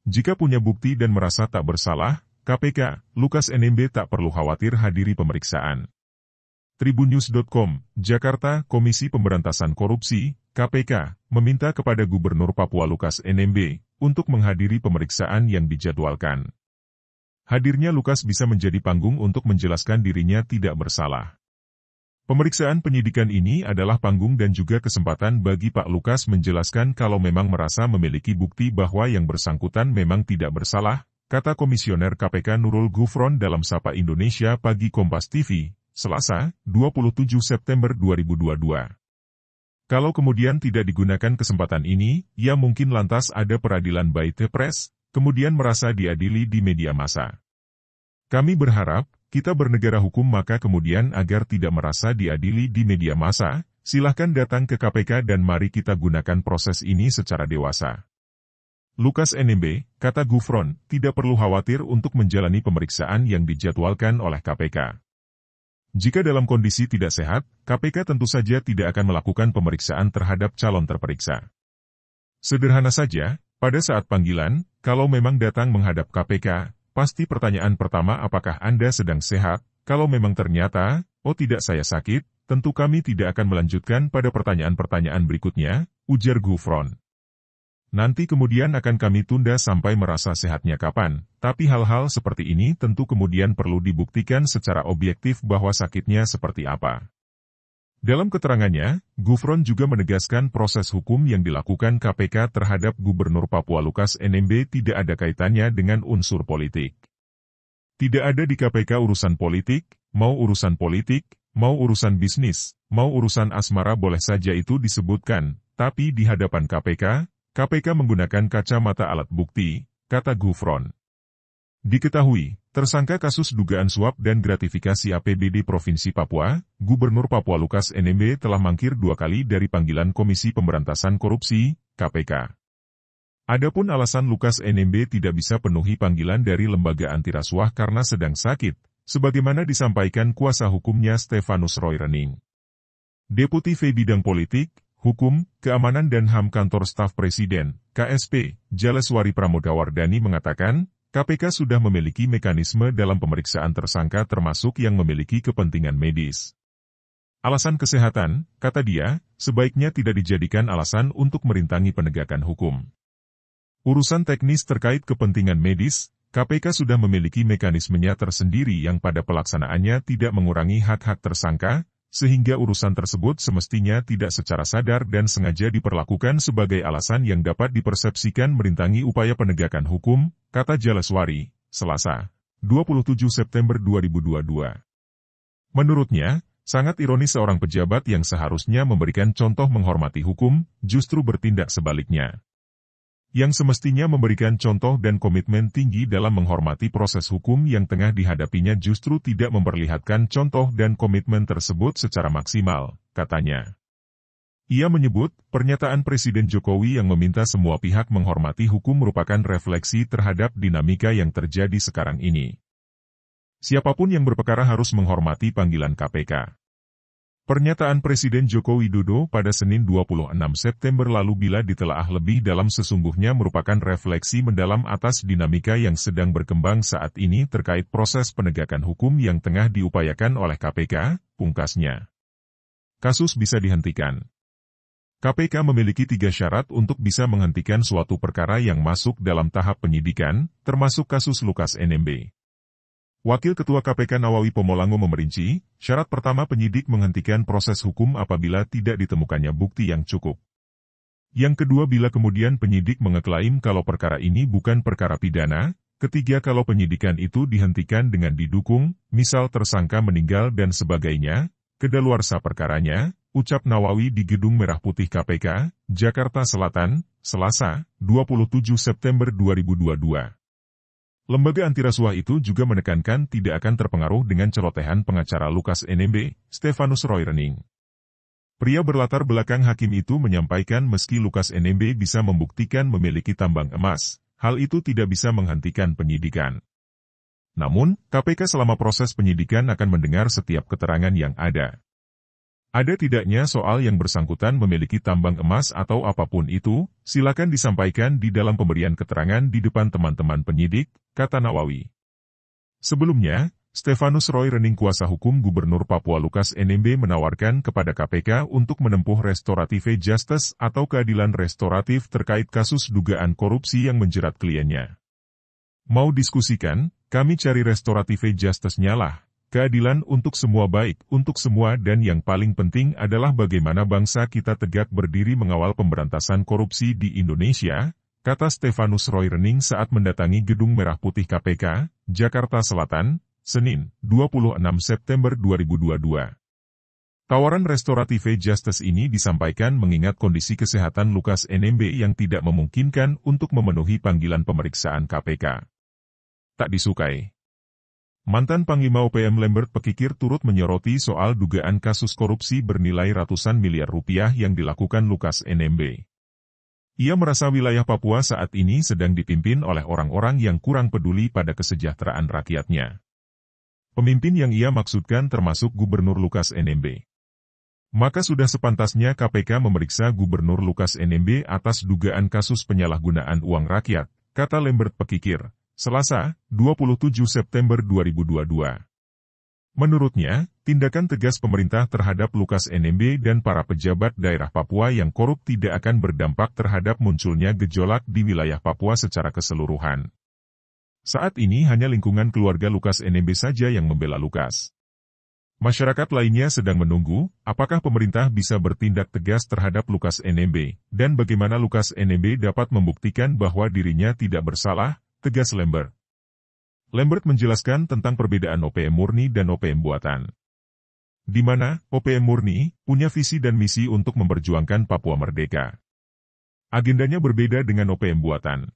Jika punya bukti dan merasa tak bersalah, KPK, Lukas NMB tak perlu khawatir hadiri pemeriksaan. Tribunnews.com, Jakarta, Komisi Pemberantasan Korupsi, KPK, meminta kepada Gubernur Papua Lukas NMB untuk menghadiri pemeriksaan yang dijadwalkan. Hadirnya Lukas bisa menjadi panggung untuk menjelaskan dirinya tidak bersalah. Pemeriksaan penyidikan ini adalah panggung dan juga kesempatan bagi Pak Lukas menjelaskan kalau memang merasa memiliki bukti bahwa yang bersangkutan memang tidak bersalah, kata Komisioner KPK Nurul Gufron dalam Sapa Indonesia Pagi Kompas TV, Selasa, 27 September 2022. Kalau kemudian tidak digunakan kesempatan ini, ya mungkin lantas ada peradilan by the press, kemudian merasa diadili di media massa. Kami berharap, kita bernegara hukum maka kemudian agar tidak merasa diadili di media massa, silahkan datang ke KPK dan mari kita gunakan proses ini secara dewasa. Lukas NMB, kata Gufron, tidak perlu khawatir untuk menjalani pemeriksaan yang dijadwalkan oleh KPK. Jika dalam kondisi tidak sehat, KPK tentu saja tidak akan melakukan pemeriksaan terhadap calon terperiksa. Sederhana saja, pada saat panggilan, kalau memang datang menghadap KPK, pasti pertanyaan pertama apakah Anda sedang sehat, kalau memang ternyata, oh tidak saya sakit, tentu kami tidak akan melanjutkan pada pertanyaan-pertanyaan berikutnya, ujar Gufron. Nanti kemudian akan kami tunda sampai merasa sehatnya kapan, tapi hal-hal seperti ini tentu kemudian perlu dibuktikan secara objektif bahwa sakitnya seperti apa. Dalam keterangannya, Gufron juga menegaskan proses hukum yang dilakukan KPK terhadap Gubernur Papua Lukas NMB tidak ada kaitannya dengan unsur politik. Tidak ada di KPK urusan politik, mau urusan politik, mau urusan bisnis, mau urusan asmara boleh saja itu disebutkan, tapi di hadapan KPK, KPK menggunakan kacamata alat bukti, kata Gufron. Diketahui, tersangka kasus dugaan suap dan gratifikasi APBD Provinsi Papua, Gubernur Papua Lukas NMB telah mangkir 2 kali dari panggilan Komisi Pemberantasan Korupsi, KPK. Adapun alasan Lukas NMB tidak bisa penuhi panggilan dari lembaga anti rasuah karena sedang sakit, sebagaimana disampaikan kuasa hukumnya Stefanus Roy Rening. Deputi V Bidang Politik, Hukum, Keamanan dan HAM Kantor Staf Presiden, KSP, Jaleswari Pramodawardhani mengatakan, KPK sudah memiliki mekanisme dalam pemeriksaan tersangka termasuk yang memiliki kepentingan medis. Alasan kesehatan, kata dia, sebaiknya tidak dijadikan alasan untuk merintangi penegakan hukum. Urusan teknis terkait kepentingan medis, KPK sudah memiliki mekanismenya tersendiri yang pada pelaksanaannya tidak mengurangi hak-hak tersangka, sehingga urusan tersebut semestinya tidak secara sadar dan sengaja diperlakukan sebagai alasan yang dapat dipersepsikan merintangi upaya penegakan hukum, kata Jaleswari, Selasa, 27 September 2022. Menurutnya, sangat ironis seorang pejabat yang seharusnya memberikan contoh menghormati hukum, justru bertindak sebaliknya. Yang semestinya memberikan contoh dan komitmen tinggi dalam menghormati proses hukum yang tengah dihadapinya justru tidak memperlihatkan contoh dan komitmen tersebut secara maksimal, katanya. Ia menyebut, pernyataan Presiden Jokowi yang meminta semua pihak menghormati hukum merupakan refleksi terhadap dinamika yang terjadi sekarang ini. Siapapun yang berperkara harus menghormati panggilan KPK. Pernyataan Presiden Joko Widodo pada Senin 26 September lalu bila ditelaah lebih dalam sesungguhnya merupakan refleksi mendalam atas dinamika yang sedang berkembang saat ini terkait proses penegakan hukum yang tengah diupayakan oleh KPK, pungkasnya. Kasus bisa dihentikan. KPK memiliki 3 syarat untuk bisa menghentikan suatu perkara yang masuk dalam tahap penyidikan, termasuk kasus Lukas NMB. Wakil Ketua KPK Nawawi Pomolango memerinci, syarat pertama penyidik menghentikan proses hukum apabila tidak ditemukannya bukti yang cukup. Yang kedua bila kemudian penyidik mengeklaim kalau perkara ini bukan perkara pidana, ketiga kalau penyidikan itu dihentikan dengan didukung, misal tersangka meninggal dan sebagainya, kedaluarsa perkaranya, ucap Nawawi di Gedung Merah Putih KPK, Jakarta Selatan, Selasa, 27 September 2022. Lembaga anti rasuah itu juga menekankan tidak akan terpengaruh dengan celotehan pengacara Lukas NMB, Stefanus Roy Rening. Pria berlatar belakang hakim itu menyampaikan meski Lukas NMB bisa membuktikan memiliki tambang emas, hal itu tidak bisa menghentikan penyidikan. Namun, KPK selama proses penyidikan akan mendengar setiap keterangan yang ada. Ada tidaknya soal yang bersangkutan memiliki tambang emas atau apapun itu, silakan disampaikan di dalam pemberian keterangan di depan teman-teman penyidik, kata Nawawi. Sebelumnya, Stefanus Roy Rening kuasa hukum Gubernur Papua Lukas NMB menawarkan kepada KPK untuk menempuh restoratif justice atau keadilan restoratif terkait kasus dugaan korupsi yang menjerat kliennya. Mau diskusikan, kami cari restoratif justice-nya lah. Keadilan untuk semua baik, untuk semua dan yang paling penting adalah bagaimana bangsa kita tegak berdiri mengawal pemberantasan korupsi di Indonesia, kata Stefanus Roy Rening saat mendatangi Gedung Merah Putih KPK, Jakarta Selatan, Senin, 26 September 2022. Tawaran restoratif justice ini disampaikan mengingat kondisi kesehatan Lukas NMB yang tidak memungkinkan untuk memenuhi panggilan pemeriksaan KPK. Tak disukai. Mantan Panglima OPM Lambert Pekikir turut menyoroti soal dugaan kasus korupsi bernilai ratusan miliar rupiah yang dilakukan Lukas NMB. Ia merasa wilayah Papua saat ini sedang dipimpin oleh orang-orang yang kurang peduli pada kesejahteraan rakyatnya. Pemimpin yang ia maksudkan termasuk Gubernur Lukas NMB. Maka sudah sepantasnya KPK memeriksa Gubernur Lukas NMB atas dugaan kasus penyalahgunaan uang rakyat, kata Lambert Pekikir. Selasa, 27 September 2022. Menurutnya, tindakan tegas pemerintah terhadap Lukas NMB dan para pejabat daerah Papua yang korup tidak akan berdampak terhadap munculnya gejolak di wilayah Papua secara keseluruhan. Saat ini hanya lingkungan keluarga Lukas NMB saja yang membela Lukas. Masyarakat lainnya sedang menunggu, apakah pemerintah bisa bertindak tegas terhadap Lukas NMB, dan bagaimana Lukas NMB dapat membuktikan bahwa dirinya tidak bersalah, tegas Lambert. Lambert menjelaskan tentang perbedaan OPM murni dan OPM buatan. Di mana, OPM murni, punya visi dan misi untuk memperjuangkan Papua merdeka. Agendanya berbeda dengan OPM buatan.